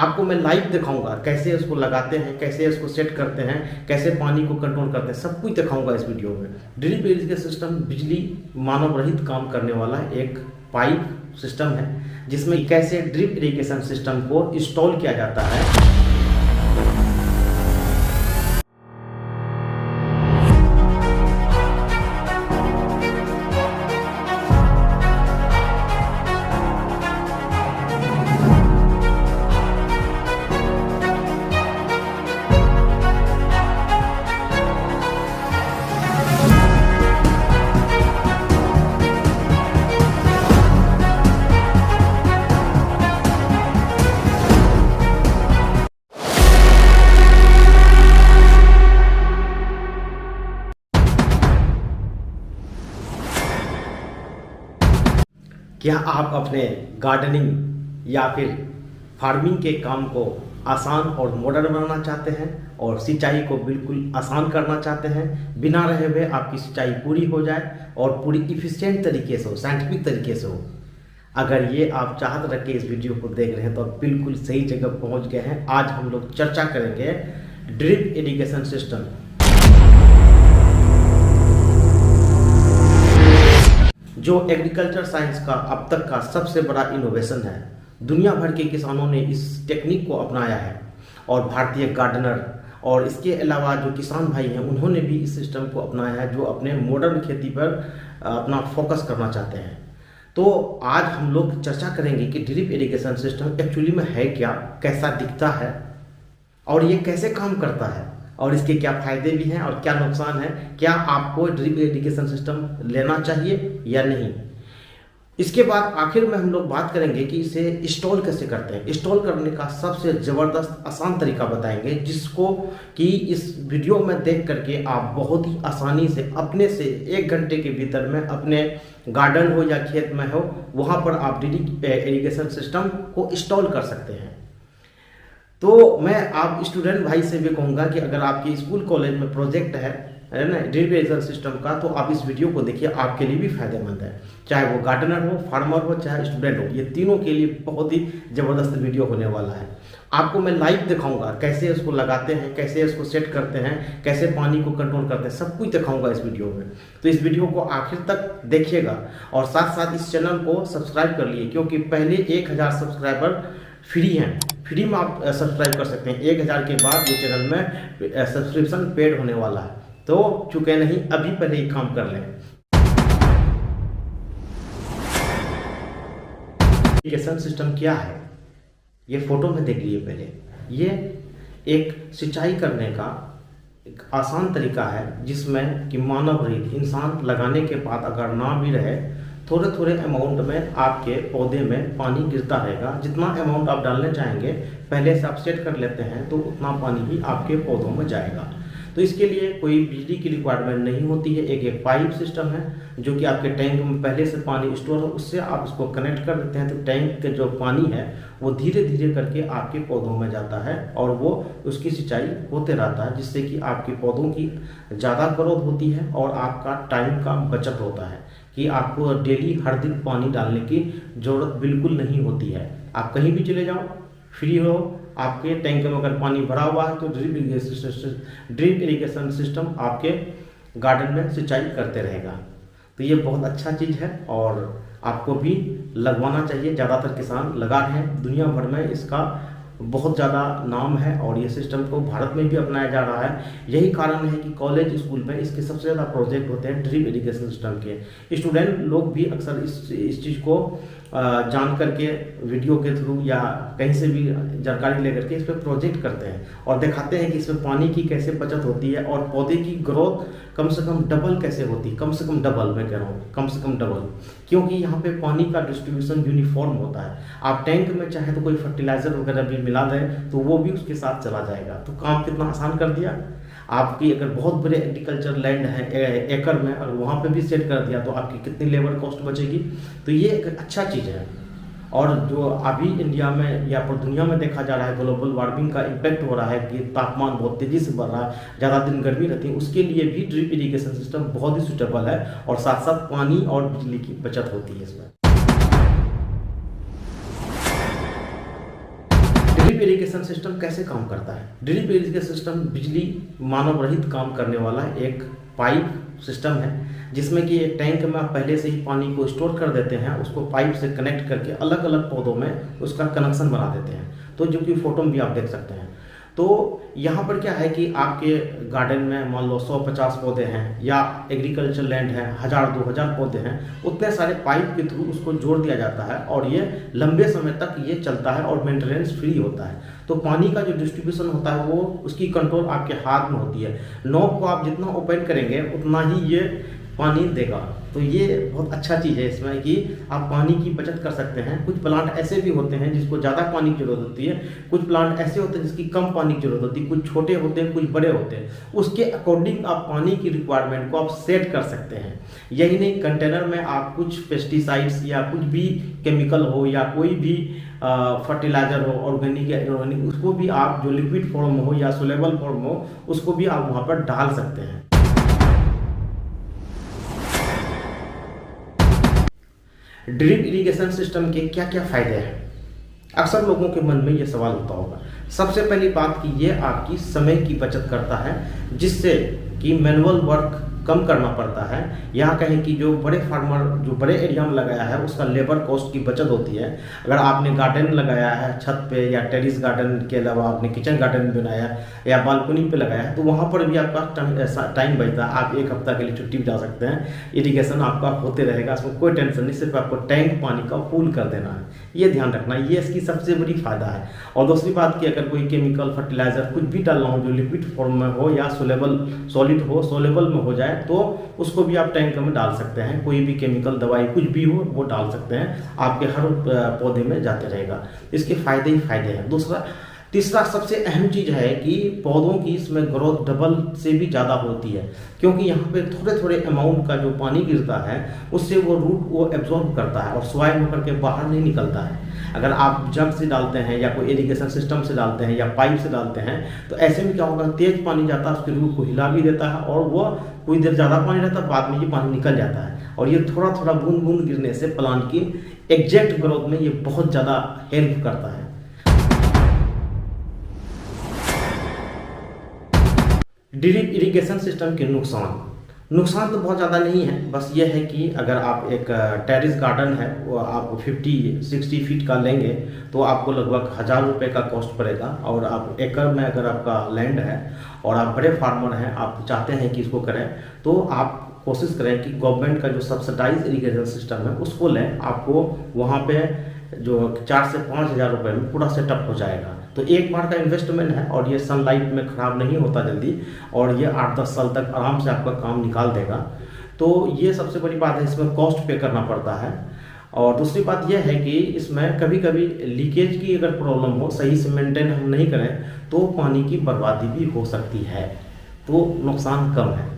आपको मैं लाइव दिखाऊंगा कैसे इसको लगाते हैं, कैसे इसको सेट करते हैं, कैसे पानी को कंट्रोल करते हैं, सब कुछ दिखाऊंगा इस वीडियो में। ड्रिप इरिगेशन सिस्टम बिजली मानव रहित काम करने वाला एक पाइप सिस्टम है, जिसमें कैसे ड्रिप इरिगेशन सिस्टम को इंस्टॉल किया जाता है। क्या आप अपने गार्डनिंग या फिर फार्मिंग के काम को आसान और मॉडर्न बनाना चाहते हैं और सिंचाई को बिल्कुल आसान करना चाहते हैं, बिना रहे हुए आपकी सिंचाई पूरी हो जाए और पूरी इफ़िशिएंट तरीके से हो, साइंटिफिक तरीके से हो। अगर ये आप चाहत रख के इस वीडियो को देख रहे हैं तो आप बिल्कुल सही जगह पहुंच गए हैं। आज हम लोग चर्चा करेंगे ड्रिप इरिगेशन सिस्टम, जो एग्रीकल्चर साइंस का अब तक का सबसे बड़ा इनोवेशन है। दुनिया भर के किसानों ने इस टेक्निक को अपनाया है और भारतीय गार्डनर और इसके अलावा जो किसान भाई हैं उन्होंने भी इस सिस्टम को अपनाया है, जो अपने मॉडर्न खेती पर अपना फोकस करना चाहते हैं। तो आज हम लोग चर्चा करेंगे कि ड्रिप इरिगेशन सिस्टम एक्चुअली में है क्या, कैसा दिखता है और ये कैसे काम करता है और इसके क्या फायदे भी हैं और क्या नुकसान है। क्या आपको ड्रिप इरिगेशन सिस्टम लेना चाहिए या नहीं। इसके बाद आखिर में हम लोग बात करेंगे कि इसे इंस्टॉल कैसे करते हैं। इंस्टॉल करने का सबसे ज़बरदस्त आसान तरीका बताएंगे, जिसको कि इस वीडियो में देख करके आप बहुत ही आसानी से अपने से 1 घंटे के भीतर में अपने गार्डन हो या खेत में हो, वहाँ पर आप ड्रिप इरिगेशन सिस्टम को इंस्टॉल कर सकते हैं। तो मैं आप स्टूडेंट भाई से भी कहूँगा कि अगर आपके स्कूल कॉलेज में प्रोजेक्ट है ना ड्रिप इरिगेशन सिस्टम का, तो आप इस वीडियो को देखिए, आपके लिए भी फायदेमंद है। चाहे वो गार्डनर हो, फार्मर हो, चाहे स्टूडेंट हो, ये तीनों के लिए बहुत ही ज़बरदस्त वीडियो होने वाला है। आपको मैं लाइव दिखाऊंगा कैसे इसको लगाते हैं, कैसे इसको सेट करते हैं, कैसे पानी को कंट्रोल करते हैं, सब कुछ दिखाऊंगा इस वीडियो में। तो इस वीडियो को आखिर तक देखिएगा और साथ साथ इस चैनल को सब्सक्राइब कर लिए, क्योंकि पहले 1000 सब्सक्राइबर फ्री हैं। फ्री में आप सब्सक्राइब कर सकते हैं। 1000 के बाद ये चैनल में सब्सक्रिप्शन पेड होने वाला है, तो चुके नहीं, अभी पहले ही काम कर लें। इरिगेशन सिस्टम क्या है ये फोटो में देख लिए पहले। ये एक सिंचाई करने का एक आसान तरीका है, जिसमें कि मानव रहित इंसान लगाने के बाद अगर ना भी रहे, थोड़े थोड़े अमाउंट में आपके पौधे में पानी गिरता रहेगा। जितना अमाउंट आप डालने चाहेंगे पहले से आप सेट कर लेते हैं, तो उतना पानी ही आपके पौधों में जाएगा। तो इसके लिए कोई बिजली की रिक्वायरमेंट नहीं होती है। एक पाइप सिस्टम है जो कि आपके टैंक में पहले से पानी स्टोर हो, उससे आप इसको कनेक्ट कर देते हैं, तो टैंक के जो पानी है वो धीरे धीरे करके आपके पौधों में जाता है और वो उसकी सिंचाई होते रहता है, जिससे कि आपके पौधों की ज़्यादा ग्रोथ होती है और आपका टाइम का बचत होता है कि आपको डेली हर दिन पानी डालने की ज़रूरत बिल्कुल नहीं होती है। आप कहीं भी चले जाओ, फ्री हो, आपके टैंक में अगर पानी भरा हुआ है तो ड्रिप इरिगेशन सिस्टम आपके गार्डन में सिंचाई करते रहेगा। तो ये बहुत अच्छा चीज़ है और आपको भी लगवाना चाहिए। ज़्यादातर किसान लगा रहे हैं, दुनिया भर में इसका बहुत ज़्यादा नाम है और ये सिस्टम को भारत में भी अपनाया जा रहा है। यही कारण है कि कॉलेज स्कूल में इसके सबसे ज़्यादा प्रोजेक्ट होते हैं ड्रिप इरिगेशन सिस्टम के। स्टूडेंट लोग भी अक्सर इस चीज़ को जान करके वीडियो के थ्रू या कहीं से भी जानकारी लेकर के इस पर प्रोजेक्ट करते हैं और दिखाते हैं कि इसमें पानी की कैसे बचत होती है और पौधे की ग्रोथ कम से कम डबल कैसे होती है। कम से कम डबल, मैं कह रहा हूँ कम से कम डबल, क्योंकि यहाँ पे पानी का डिस्ट्रीब्यूशन यूनिफॉर्म होता है। आप टैंक में चाहे तो कोई फर्टिलाइजर वगैरह भी मिला दें तो वो भी उसके साथ चला जाएगा। तो काम कितना आसान कर दिया। आपकी अगर बहुत बड़े एग्रीकल्चर लैंड है एकड़ में, अगर वहाँ पे भी सेट कर दिया तो आपकी कितनी लेबर कॉस्ट बचेगी। तो ये एक अच्छा चीज़ है। और जो अभी इंडिया में या पूरी दुनिया में देखा जा रहा है, ग्लोबल वार्मिंग का इम्पैक्ट हो रहा है कि तापमान बहुत तेज़ी से बढ़ रहा है, ज़्यादा दिन गर्मी रहती है, उसके लिए भी ड्रिप इरिगेशन सिस्टम बहुत ही सूटेबल है और साथ साथ पानी और बिजली की बचत होती है इसमें। ड्रिप ड्रिप इरिगेशन सिस्टम कैसे काम करता है? ड्रिप इरिगेशन सिस्टम बिजली मानव रहित काम करने वाला एक पाइप सिस्टम है, जिसमें कि एक टैंक में आप पहले से ही पानी को स्टोर कर देते हैं, उसको पाइप से कनेक्ट करके अलग अलग पौधों में उसका कनेक्शन बना देते हैं। तो जो कि फोटो में भी आप देख सकते हैं। तो यहाँ पर क्या है कि आपके गार्डन में मान लो 100-50 पौधे हैं या एग्रीकल्चर लैंड है 1000-2000 पौधे हैं, उतने सारे पाइप के थ्रू उसको जोड़ दिया जाता है और ये लंबे समय तक ये चलता है और मेंटेनेंस फ्री होता है। तो पानी का जो डिस्ट्रीब्यूशन होता है वो उसकी कंट्रोल आपके हाथ में होती है। नॉब को आप जितना ओपन करेंगे उतना ही ये पानी देगा। तो ये बहुत अच्छा चीज़ है इसमें कि आप पानी की बचत कर सकते हैं। कुछ प्लांट ऐसे भी होते हैं जिसको ज़्यादा पानी की जरूरत होती है, कुछ प्लांट ऐसे होते हैं जिसकी कम पानी की जरूरत होती है, कुछ छोटे होते हैं, कुछ बड़े होते हैं। उसके अकॉर्डिंग आप पानी की रिक्वायरमेंट को आप सेट कर सकते हैं। यही नहीं, कंटेनर में आप कुछ पेस्टिसाइड्स या कुछ भी केमिकल हो या कोई भी फर्टिलाइजर हो, ऑर्गेनिक या इनऑर्गेनिक, उसको भी आप जो लिक्विड फॉर्म हो या सोलेबल फॉर्म हो उसको भी आप वहाँ पर डाल सकते हैं। ड्रिप इरिगेशन सिस्टम के क्या क्या फायदे हैं? अक्सर लोगों के मन में ये सवाल होता होगा। सबसे पहली बात कि ये आपकी समय की बचत करता है, जिससे कि मैनुअल वर्क कम करना पड़ता है। यहाँ कहें कि जो बड़े फार्मर जो बड़े एरिया में लगाया है उसका लेबर कॉस्ट की बचत होती है। अगर आपने गार्डन लगाया है छत पे या टेरिस गार्डन के अलावा आपने किचन गार्डन बनाया या बालकनी पे लगाया है, तो वहाँ पर भी आपका टाइम बचता है। आप एक हफ्ता के लिए छुट्टी भी जा सकते हैं, इरिगेशन आपका होते रहेगा, उसमें कोई टेंशन नहीं, सिर्फ आपको टैंक पानी का फुल कर देना है। ये ध्यान रखना, ये इसकी सबसे बड़ी फायदा है। और दूसरी बात कि अगर कोई केमिकल फर्टिलाइजर कुछ भी डालना हो जो लिक्विड फॉर्म में हो या सॉलिड हो, सोलेबल में हो जाए, तो उसको भी आप टैंक में डाल सकते हैं। कोई भी केमिकल दवाई कुछ भी हो वो डाल सकते हैं, आपके हर पौधे में जाते रहेगा। इसके फायदे ही फायदे हैं। तीसरा सबसे अहम चीज है कि पौधों की इसमें ग्रोथ डबल से भी ज़्यादा होती है, क्योंकि यहाँ पे थोड़े थोड़े अमाउंट का जो पानी गिरता है उससे वो रूट वो एब्जॉर्ब करता है और सॉइल में करके बाहर नहीं निकलता है। अगर आप जग से डालते हैं या कोई इरिगेशन सिस्टम से डालते हैं या पाइप से डालते हैं, तो ऐसे में क्या होगा, तेज पानी जाता है, उसके रूट को हिला भी देता है और वो कुछ देर ज़्यादा पानी रहता है, बाद में ये पानी निकल जाता है। और ये थोड़ा थोड़ा बूंद बूंद गिरने से प्लांट की एग्जैक्ट ग्रोथ में ये बहुत ज़्यादा हेल्प करता है। ड्रिप इरिगेशन सिस्टम के नुकसान तो बहुत ज़्यादा नहीं है, बस ये है कि अगर आप एक टेरिस गार्डन है वो आप 50-60 फीट का लेंगे तो आपको लगभग 1000 रुपये का कॉस्ट पड़ेगा। और आप एकड़ में अगर आपका लैंड है और आप बड़े फार्मर हैं, आप चाहते हैं कि इसको करें, तो आप कोशिश करें कि गवर्नमेंट का जो सब्सिडाइज इरिगेशन सिस्टम है उसको लें। आपको वहाँ पे जो 4 से 5 हज़ार रुपये में पूरा सेटअप हो जाएगा। तो एक बार का इन्वेस्टमेंट है और ये सनलाइट में ख़राब नहीं होता जल्दी, और ये 8-10 साल तक आराम से आपका काम निकाल देगा। तो ये सबसे बड़ी बात है, इसमें कॉस्ट पे करना पड़ता है। और दूसरी बात यह है कि इसमें कभी कभी लीकेज की अगर प्रॉब्लम हो, सही से मेंटेन हम नहीं करें तो पानी की बर्बादी भी हो सकती है, तो नुकसान कम है।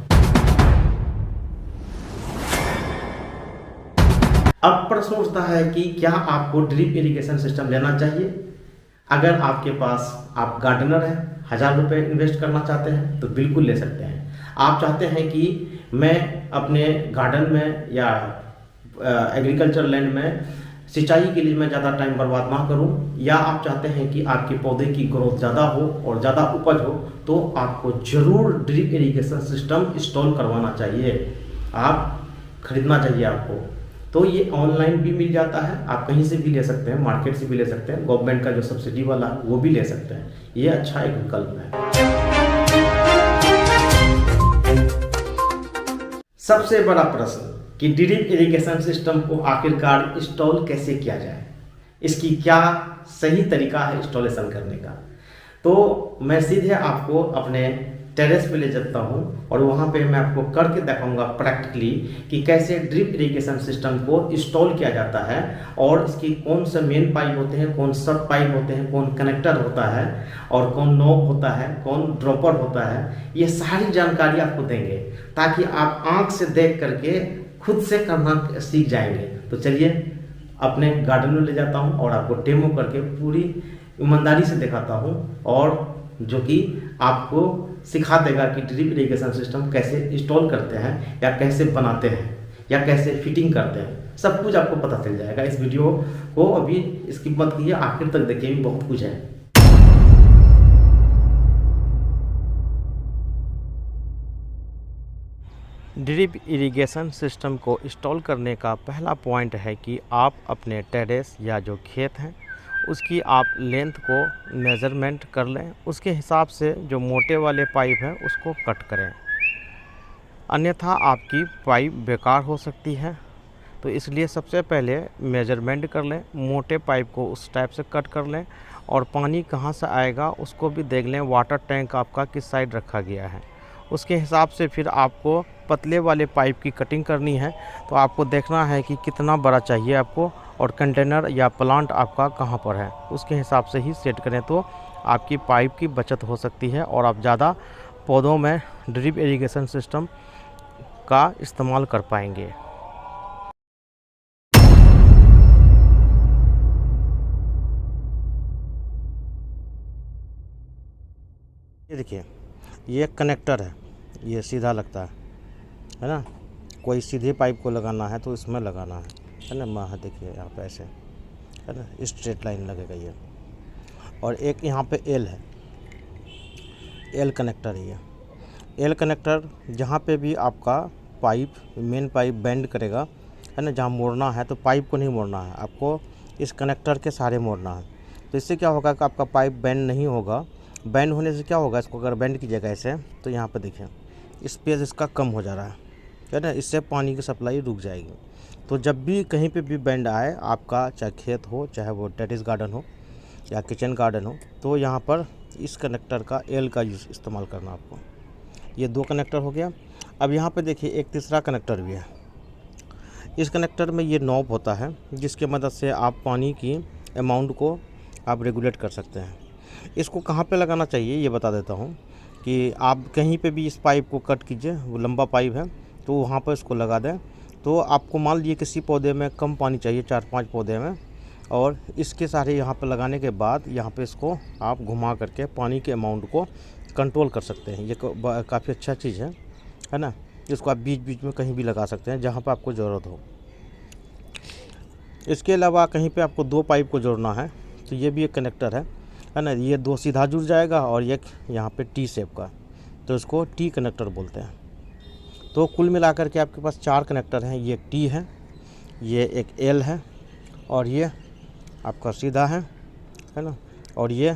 अब प्रश्न उठता है कि क्या आपको ड्रिप इरिगेशन सिस्टम लेना चाहिए? अगर आपके पास आप गार्डनर हैं, 1000 रुपये इन्वेस्ट करना चाहते हैं तो बिल्कुल ले सकते हैं। आप चाहते हैं कि मैं अपने गार्डन में या एग्रीकल्चर लैंड में सिंचाई के लिए मैं ज़्यादा टाइम बर्बाद ना करूं, या आप चाहते हैं कि आपके पौधे की ग्रोथ ज़्यादा हो और ज़्यादा उपज हो, तो आपको ज़रूर ड्रिप इरिगेशन सिस्टम इंस्टॉल करवाना चाहिए, आप खरीदना चाहिए आपको। तो ये ऑनलाइन भी मिल जाता है, आप कहीं से भी ले सकते हैं, मार्केट से भी ले सकते हैं, गवर्नमेंट का जो सब्सिडी वाला वो भी ले सकते हैं। ये अच्छा एक विकल्प है। सबसे बड़ा प्रश्न कि ड्रिप इरिगेशन सिस्टम को आखिरकार इंस्टॉल कैसे किया जाए, इसकी क्या सही तरीका है इंस्टॉलेशन करने का। तो मैं सीधे आपको अपने टेरेस पे ले जाता हूँ और वहाँ पे मैं आपको करके दिखाऊंगा प्रैक्टिकली कि कैसे ड्रिप इरिगेशन सिस्टम को इंस्टॉल किया जाता है, और इसकी कौन से मेन पाइप होते हैं, कौन सब पाइप होते हैं, कौन कनेक्टर होता है और कौन नॉब होता है, कौन ड्रॉपर होता है। ये सारी जानकारी आपको देंगे ताकि आप आँख से देख करके खुद से करना सीख जाएंगे। तो चलिए अपने गार्डन में ले जाता हूँ और आपको डेमो करके पूरी ईमानदारी से दिखाता हूँ, और जो कि आपको सिखा देगा कि ड्रिप इरिगेशन सिस्टम कैसे इंस्टॉल करते हैं या कैसे बनाते हैं या कैसे फिटिंग करते हैं, सब कुछ आपको पता चल जाएगा। इस वीडियो को अभी स्किप मत कीजिए, आखिर तक देखिए, भी बहुत कुछ है। ड्रिप इरिगेशन सिस्टम को इंस्टॉल करने का पहला पॉइंट है कि आप अपने टेरेस या जो खेत हैं उसकी आप लेंथ को मेज़रमेंट कर लें, उसके हिसाब से जो मोटे वाले पाइप हैं उसको कट करें, अन्यथा आपकी पाइप बेकार हो सकती है। तो इसलिए सबसे पहले मेजरमेंट कर लें, मोटे पाइप को उस टाइप से कट कर लें और पानी कहाँ से आएगा उसको भी देख लें, वाटर टैंक आपका किस साइड रखा गया है। उसके हिसाब से फिर आपको पतले वाले पाइप की कटिंग करनी है। तो आपको देखना है कि कितना बड़ा चाहिए आपको और कंटेनर या प्लांट आपका कहाँ पर है, उसके हिसाब से ही सेट करें तो आपकी पाइप की बचत हो सकती है और आप ज़्यादा पौधों में ड्रिप इरिगेशन सिस्टम का इस्तेमाल कर पाएंगे। ये देखिए, ये कनेक्टर है, ये सीधा लगता है ना। कोई सीधे पाइप को लगाना है तो इसमें लगाना है ना। वहाँ देखिए यहाँ पे ऐसे है ना, स्ट्रेट लाइन लगेगा ये। और एक यहाँ पे एल है, एल कनेक्टर है ये। एल कनेक्टर जहाँ पे भी आपका पाइप मेन पाइप बेंड करेगा है ना, जहाँ मोड़ना है तो पाइप को नहीं मोड़ना है, आपको इस कनेक्टर के सहारे मोड़ना है। तो इससे क्या होगा कि आपका पाइप बेंड नहीं होगा। बेंड होने से क्या होगा, इसको अगर बेंड कीजिएगा ऐसे तो यहाँ पे देखिए स्पेस इसका कम हो जा रहा है ना, इससे पानी की सप्लाई रुक जाएगी। तो जब भी कहीं पे भी बेंड आए, आपका चाहे खेत हो, चाहे वो टेरेस गार्डन हो या किचन गार्डन हो, तो यहाँ पर इस कनेक्टर का एल का यूज़ इस्तेमाल करना आपको। ये 2 कनेक्टर हो गया। अब यहाँ पे देखिए एक तीसरा कनेक्टर भी है। इस कनेक्टर में ये नॉब होता है जिसकी मदद से आप पानी की अमाउंट को आप रेगुलेट कर सकते हैं। इसको कहाँ पे लगाना चाहिए ये बता देता हूँ कि आप कहीं पे भी इस पाइप को कट कीजिए, वो लंबा पाइप है तो वहाँ पर इसको लगा दें। तो आपको मान लीजिए किसी पौधे में कम पानी चाहिए, 4-5 पौधे में, और इसके सारे यहाँ पर लगाने के बाद यहाँ पे इसको आप घुमा करके पानी के अमाउंट को कंट्रोल कर सकते हैं। ये काफ़ी अच्छा चीज़ है ना। इसको आप बीच बीच में कहीं भी लगा सकते हैं जहाँ पर आपको ज़रूरत हो। इसके अलावा कहीं पे आपको 2 पाइप को जोड़ना है तो ये भी एक कनेक्टर है ना। ये 2 सीधा जुड़ जाएगा और एक यहाँ पे टी शेप का, तो इसको टी कनेक्टर बोलते हैं। तो कुल मिलाकर के आपके पास 4 कनेक्टर हैं। ये एक टी है, ये एक एल है, और ये आपका सीधा है ना, और ये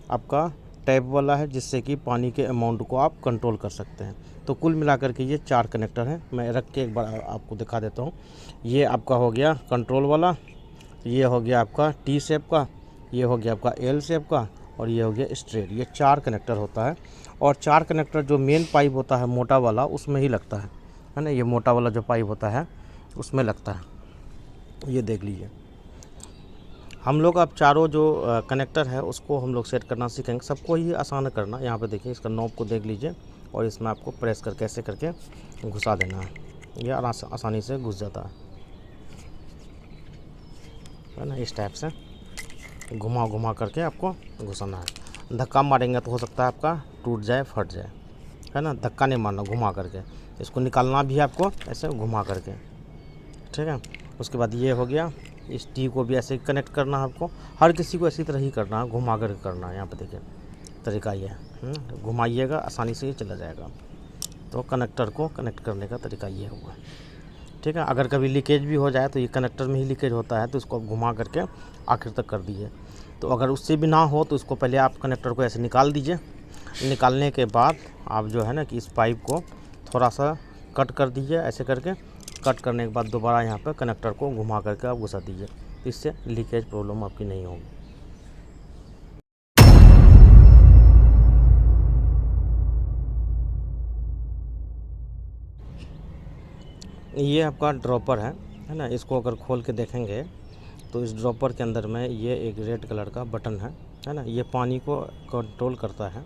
आपका टैप वाला है जिससे कि पानी के अमाउंट को आप कंट्रोल कर सकते हैं। तो कुल मिलाकर के ये 4 कनेक्टर हैं। मैं रख के एक बार आपको दिखा देता हूँ। ये आपका हो गया कंट्रोल वाला, ये हो गया आपका टी शेप का, ये हो गया आपका एल शेप का, और ये हो गया स्ट्रेट। ये 4 कनेक्टर होता है। और 4 कनेक्टर जो मेन पाइप होता है मोटा वाला उसमें ही लगता है ना। ये मोटा वाला जो पाइप होता है उसमें लगता है। ये देख लीजिए, हम लोग अब चारों जो कनेक्टर है उसको हम लोग सेट करना सीखेंगे। सबको ही आसान करना। यहाँ पे देखिए इसका नॉब को देख लीजिए और इसमें आपको प्रेस करके ऐसे करके घुसा देना है। ये आसानी से घुस जाता है ना। इस टाइप से घुमा घुमा करके आपको घुसाना है। धक्का मारेंगे तो हो सकता है आपका टूट जाए, फट जाए, है ना। धक्का नहीं मारना, घुमा करके इसको निकालना भी है आपको ऐसे घुमा करके, ठीक है। उसके बाद ये हो गया, इस टी को भी ऐसे कनेक्ट करना है आपको। हर किसी को इसी तरह ही करना है, घुमा कर करना है। यहाँ पे देखिए तरीका ये है, घुमाइएगा आसानी से ही चला जाएगा। तो कनेक्टर को कनेक्ट करने का तरीका ये हुआ, ठीक है। अगर कभी लीकेज भी हो जाए तो ये कनेक्टर में ही लीकेज होता है, तो इसको आप घुमा करके आखिर तक कर दीजिए। तो अगर उससे भी ना हो तो इसको पहले आप कनेक्टर को ऐसे निकाल दीजिए। निकालने के बाद आप जो है ना कि इस पाइप को थोड़ा सा कट कर दीजिए। ऐसे करके कट करने के बाद दोबारा यहाँ पर कनेक्टर को घुमा करके आप घुसा दीजिए। इससे लीकेज प्रॉब्लम आपकी नहीं होगी। ये आपका ड्रॉपर है ना। इसको अगर खोल के देखेंगे तो इस ड्रॉपर के अंदर में ये एक रेड कलर का बटन है ना। ये पानी को कंट्रोल करता है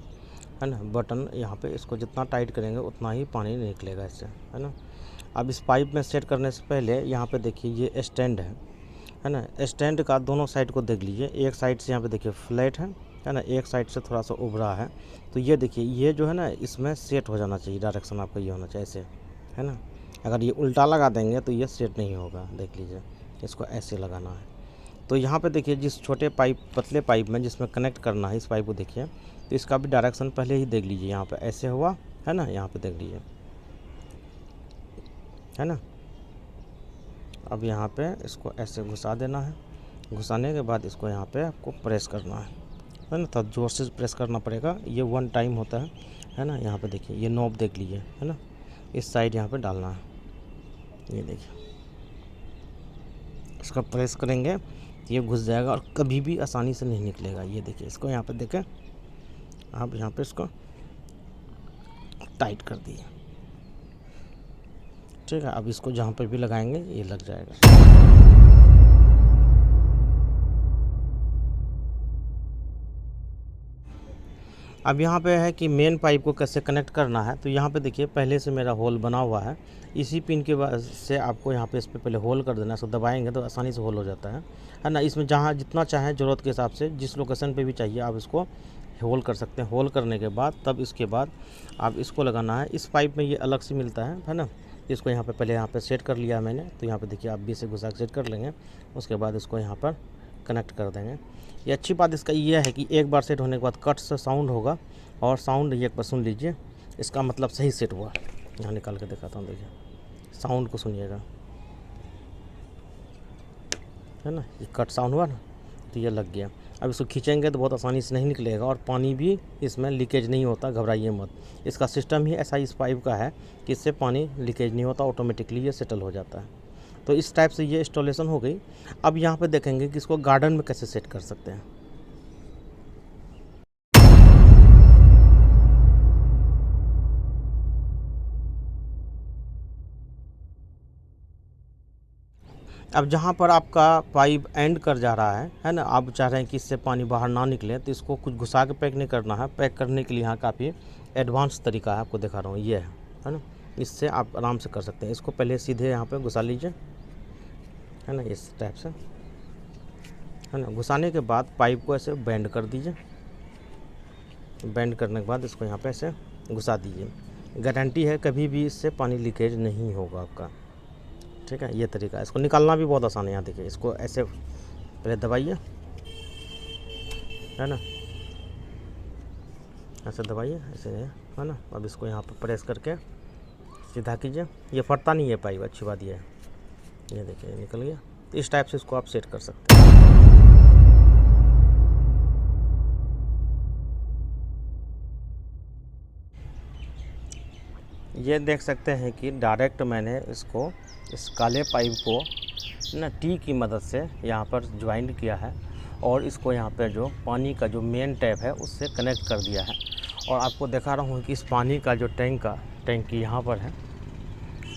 ना। बटन यहाँ पे, इसको जितना टाइट करेंगे उतना ही पानी निकलेगा इससे, है ना। अब इस पाइप में सेट करने से पहले यहाँ पे देखिए ये स्टैंड है ना। स्टैंड का दोनों साइड को देख लीजिए। एक साइड से यहाँ पे देखिए फ्लैट है ना, एक साइड से थोड़ा सा उभरा है। तो ये देखिए ये जो है ना इसमें सेट हो जाना चाहिए, डायरेक्शन आपका ये होना चाहिए ऐसे, है ना। अगर ये उल्टा लगा देंगे तो ये सेट नहीं होगा। देख लीजिए, इसको ऐसे लगाना है। तो यहाँ पे देखिए जिस छोटे पाइप, पतले पाइप में जिसमें कनेक्ट करना है इस पाइप को देखिए, तो इसका भी डायरेक्शन पहले ही देख लीजिए। यहाँ पे ऐसे हुआ है ना, यहाँ पे देख लीजिए है ना। अब यहाँ पे इसको ऐसे घुसा देना है। घुसाने के बाद इसको यहाँ पे आपको प्रेस करना है ना। तो जोर से प्रेस करना पड़ेगा। ये 1 टाइम होता है ना। यहाँ पे देखिए ये नॉब देख लीजिए, है ना। इस साइड यहाँ पे डालना है। ये देखिए इसका प्रेस करेंगे तो ये घुस जाएगा और कभी भी आसानी से नहीं निकलेगा। ये देखिए इसको यहाँ पे देखें आप, यहाँ पे इसको टाइट कर दिए, ठीक है। अब इसको जहाँ पे भी लगाएंगे ये लग जाएगा। अब यहाँ पे है कि मेन पाइप को कैसे कनेक्ट करना है। तो यहाँ पे देखिए पहले से मेरा होल बना हुआ है। इसी पिन के वजह से आपको यहाँ पे इस पर पहले होल कर देना है। इसको दबाएंगे तो आसानी से होल हो जाता है ना। इसमें जहाँ जितना चाहें ज़रूरत के हिसाब से जिस लोकेशन पे भी चाहिए आप इसको होल कर सकते हैं। होल करने के बाद तब इसके बाद आप इसको लगाना है। इस पाइप में ये अलग से मिलता है ना। इसको यहाँ पर पहले यहाँ पर सेट कर लिया मैंने। तो यहाँ पर देखिए आप भी इसे घुसा सेट कर लेंगे। उसके बाद इसको यहाँ पर कनेक्ट कर देंगे। ये अच्छी बात इसका ये है कि एक बार सेट होने के बाद कट से साउंड होगा और साउंड ये एक बार सुन लीजिए, इसका मतलब सही सेट हुआ। यहाँ निकाल के दिखाता हूँ, देखिए साउंड को सुनिएगा, है ना। ये कट साउंड हुआ ना, तो ये लग गया। अब इसको खींचेंगे तो बहुत आसानी से नहीं निकलेगा और पानी भी इसमें लीकेज नहीं होता, घबराइए मत। इसका सिस्टम ही ऐसा इस पाइप का है कि इससे पानी लीकेज नहीं होता, ऑटोमेटिकली ये सेटल हो जाता है। तो इस टाइप से ये इंस्टॉलेशन हो गई। अब यहाँ पे देखेंगे कि इसको गार्डन में कैसे सेट कर सकते हैं। अब जहाँ पर आपका पाइप एंड कर जा रहा है ना, आप चाह रहे हैं कि इससे पानी बाहर ना निकले, तो इसको कुछ घुसा के पैक नहीं करना है। पैक करने के लिए यहाँ काफ़ी एडवांस तरीका है, आपको दिखा रहा हूँ, ये है ना। इससे आप आराम से कर सकते हैं। इसको पहले सीधे यहाँ पे घुसा लीजिए, है ना, इस टाइप से, है ना। घुसाने के बाद पाइप को ऐसे बेंड कर दीजिए। बेंड करने के बाद इसको यहाँ पे ऐसे घुसा दीजिए। गारंटी है कभी भी इससे पानी लीकेज नहीं होगा आपका, ठीक है। ये तरीका है। इसको निकालना भी बहुत आसान है। यहाँ देखिए इसको ऐसे पहले दबाइए, है ना, ऐसे दबाइए, ऐसे है ना। अब इसको यहाँ पर प्रेस करके सीधा कीजिए। ये फटता नहीं है पाइप, अच्छी बात ये है। ये देखिए निकल गया। तो इस टाइप से इसको आप सेट कर सकते हैं। ये देख सकते हैं कि डायरेक्ट मैंने इसको इस काले पाइप को ना टी की मदद से यहाँ पर ज्वाइंट किया है और इसको यहाँ पर जो पानी का जो मेन टैप है उससे कनेक्ट कर दिया है। और आपको दिखा रहा हूँ कि इस पानी का जो टैंकी यहाँ पर है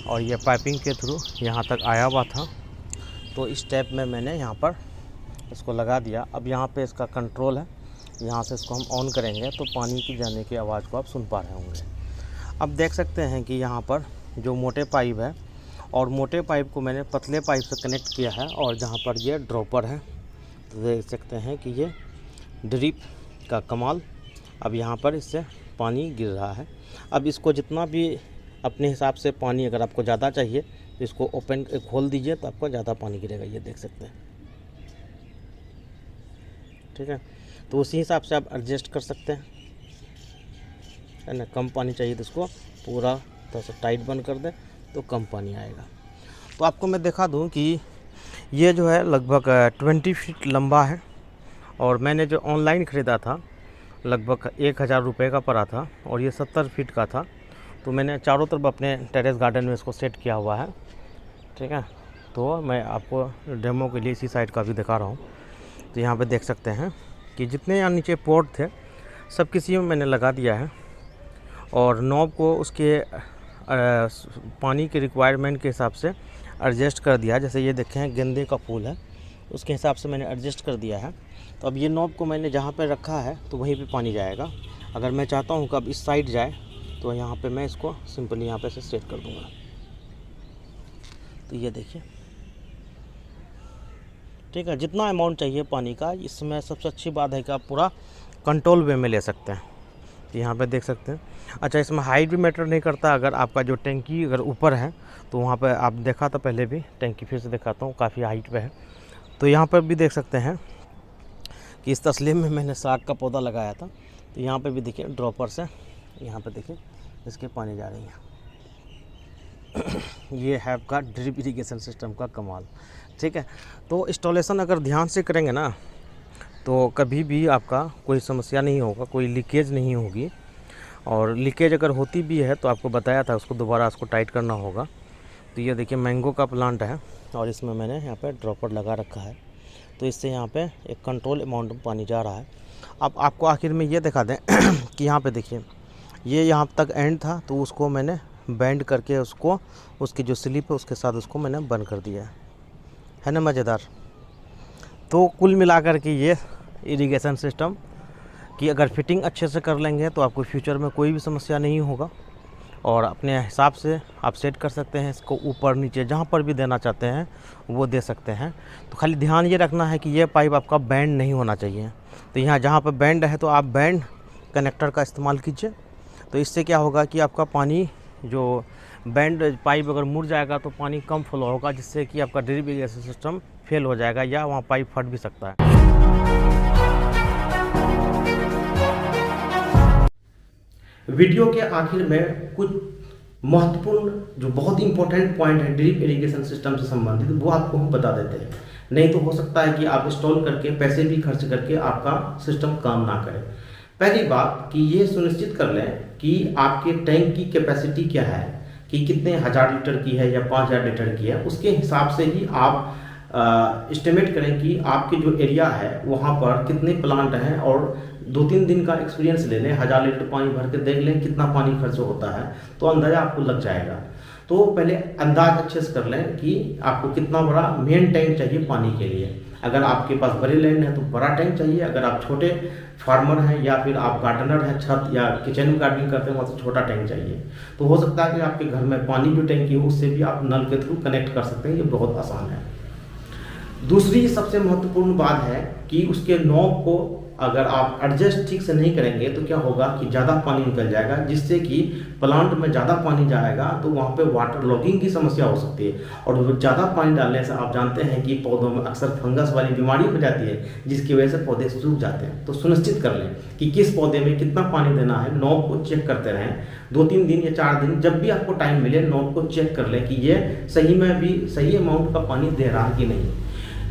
और ये पाइपिंग के थ्रू यहाँ तक आया हुआ था। तो इस टैप में मैंने यहाँ पर इसको लगा दिया। अब यहाँ पे इसका कंट्रोल है, यहाँ से इसको हम ऑन करेंगे तो पानी की जाने की आवाज़ को आप सुन पा रहे होंगे। अब देख सकते हैं कि यहाँ पर जो मोटे पाइप है और मोटे पाइप को मैंने पतले पाइप से कनेक्ट किया है और जहाँ पर ये ड्रॉपर है तो देख सकते हैं कि ये ड्रिप का कमाल। अब यहाँ पर इससे पानी गिर रहा है। अब इसको जितना भी अपने हिसाब से पानी अगर आपको ज़्यादा चाहिए तो इसको ओपन खोल दीजिए तो आपको ज़्यादा पानी गिरेगा, ये देख सकते हैं, ठीक है। तो उसी हिसाब से आप एडजस्ट कर सकते हैं, है ना। कम पानी चाहिए तो इसको पूरा थोड़ा सा टाइट बंद कर दें तो कम पानी आएगा। तो आपको मैं दिखा दूं कि ये जो है लगभग 20 फीट लंबा है और मैंने जो ऑनलाइन ख़रीदा था लगभग 1000 रुपये का पड़ा था और ये 70 फीट का था। तो मैंने चारों तरफ अपने टेरेस गार्डन में इसको सेट किया हुआ है, ठीक है। तो मैं आपको डेमो के लिए इसी साइड का भी दिखा रहा हूँ। तो यहाँ पे देख सकते हैं कि जितने यहाँ नीचे पोर्ट थे सब किसी में मैंने लगा दिया है और नॉब को उसके पानी के रिक्वायरमेंट के हिसाब से एडजस्ट कर दिया। जैसे ये देखें गेंदे का फूल है, उसके हिसाब से मैंने एडजस्ट कर दिया है। तो अब ये नॉब को मैंने जहाँ पे रखा है तो वहीं पे पानी जाएगा। अगर मैं चाहता हूँ कि अब इस साइड जाए तो यहाँ पे मैं इसको सिंपली यहाँ पे से सेट कर दूँगा। तो ये देखिए, ठीक है। जितना अमाउंट चाहिए पानी का, इसमें सबसे अच्छी बात है कि आप पूरा कंट्रोल वे में ले सकते हैं। तो यहाँ पे देख सकते हैं। अच्छा, इसमें हाइट भी मैटर नहीं करता। अगर आपका जो टैंकी अगर ऊपर है तो वहाँ पर आप देखा था पहले भी, टैंकी फिर से दिखाता हूँ, काफ़ी हाइट पे है। तो यहाँ पर भी देख सकते हैं कि इस तस्लीम में मैंने साग का पौधा लगाया था। तो यहाँ पे भी देखिए ड्रॉपर से यहाँ पे देखिए इसके पानी जा रही है। ये है आपका ड्रिप इरिगेशन सिस्टम का कमाल। ठीक है, तो इंस्टॉलेशन अगर ध्यान से करेंगे ना तो कभी भी आपका कोई समस्या नहीं होगा, कोई लीकेज नहीं होगी। और लीकेज अगर होती भी है तो आपको बताया था उसको दोबारा उसको टाइट करना होगा। तो ये देखिए मैंगो का प्लांट है और इसमें मैंने यहाँ पे ड्रॉपर लगा रखा है, तो इससे यहाँ पे एक कंट्रोल अमाउंट में पानी जा रहा है। अब आपको आखिर में ये दिखा दें कि यहाँ पे देखिए ये यहाँ तक एंड था, तो उसको मैंने बेंड करके उसको उसकी जो स्लिप है उसके साथ उसको मैंने बंद कर दिया है ना, मज़ेदार। तो कुल मिलाकर के ये इरिगेशन सिस्टम कि अगर फिटिंग अच्छे से कर लेंगे तो आपको फ्यूचर में कोई भी समस्या नहीं होगा और अपने हिसाब से आप सेट कर सकते हैं इसको, ऊपर नीचे जहाँ पर भी देना चाहते हैं वो दे सकते हैं। तो खाली ध्यान ये रखना है कि ये पाइप आपका बैंड नहीं होना चाहिए। तो यहाँ जहाँ पर बैंड है तो आप बैंड कनेक्टर का इस्तेमाल कीजिए। तो इससे क्या होगा कि आपका पानी जो बैंड पाइप अगर मुड़ जाएगा तो पानी कम फ्लो होगा, जिससे कि आपका ड्रिप इरिगेशन सिस्टम फेल हो जाएगा या वहाँ पाइप फट भी सकता है। वीडियो के आखिर में कुछ महत्वपूर्ण जो बहुत इंपॉर्टेंट पॉइंट है ड्रिप इरिगेशन सिस्टम से संबंधित वो आपको हम बता देते हैं। नहीं तो हो सकता है कि आप इंस्टॉल करके पैसे भी खर्च करके आपका सिस्टम काम ना करे। पहली बात कि ये सुनिश्चित कर लें कि आपके टैंक की कैपेसिटी क्या है, कि कितने 1000 लीटर की है या 5000 लीटर की है। उसके हिसाब से ही आप एस्टिमेट करें कि आपके जो एरिया है वहाँ पर कितने प्लांट हैं और 2-3 दिन का एक्सपीरियंस ले लें, 1000 लीटर पानी भर के देख लें कितना पानी खर्च होता है, तो अंदाज़ा आपको लग जाएगा। तो पहले अंदाज अच्छे से कर लें कि आपको कितना बड़ा मेन टैंक चाहिए पानी के लिए। अगर आपके पास बड़े लैंड है तो बड़ा टैंक चाहिए, अगर आप छोटे फार्मर हैं या फिर आप गार्डनर हैं, छत या किचन में गार्डनिंग करते हैं, वहाँ से छोटा टैंक चाहिए। तो हो सकता है कि आपके घर में पानी जो टैंकी है उससे भी आप नल के थ्रू कनेक्ट कर सकते हैं, ये बहुत आसान है। दूसरी सबसे महत्वपूर्ण बात है कि उसके नॉब को अगर आप एडजस्ट ठीक से नहीं करेंगे तो क्या होगा कि ज़्यादा पानी निकल जाएगा, जिससे कि प्लांट में ज़्यादा पानी जाएगा तो वहाँ पे वाटर लॉगिंग की समस्या हो सकती है। और ज़्यादा पानी डालने से आप जानते हैं कि पौधों में अक्सर फंगस वाली बीमारी हो जाती है, जिसकी वजह से पौधे सूख जाते हैं। तो सुनिश्चित कर लें कि किस पौधे में कितना पानी देना है, नॉब को चेक करते रहें 2-3 दिन या 4 दिन, जब भी आपको टाइम मिले नॉब को चेक कर लें कि ये सही में भी सही अमाउंट का पानी दे रहा है कि नहीं।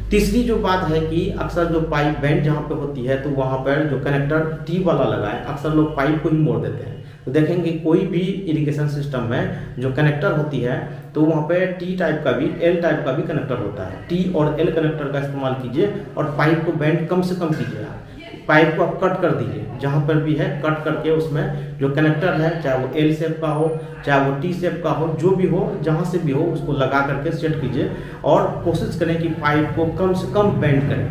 तीसरी जो बात है कि अक्सर जो पाइप बेंड जहाँ पे होती है तो वहाँ पर जो कनेक्टर टी वाला लगाए, अक्सर लोग पाइप को ही मोड़ देते हैं। तो देखेंगे कोई भी इरिगेशन सिस्टम में जो कनेक्टर होती है तो वहाँ पे टी टाइप का भी एल टाइप का भी कनेक्टर होता है। टी और एल कनेक्टर का इस्तेमाल कीजिए और पाइप को बेंड कम से कम कीजिए। पाइप को आप कट कर दीजिए, जहाँ पर भी है कट करके उसमें जो कनेक्टर है चाहे वो एल शेप का हो चाहे वो टी शेप का हो, जो भी हो जहाँ से भी हो उसको लगा करके सेट कीजिए और कोशिश करें कि पाइप को कम से कम बेंड करें।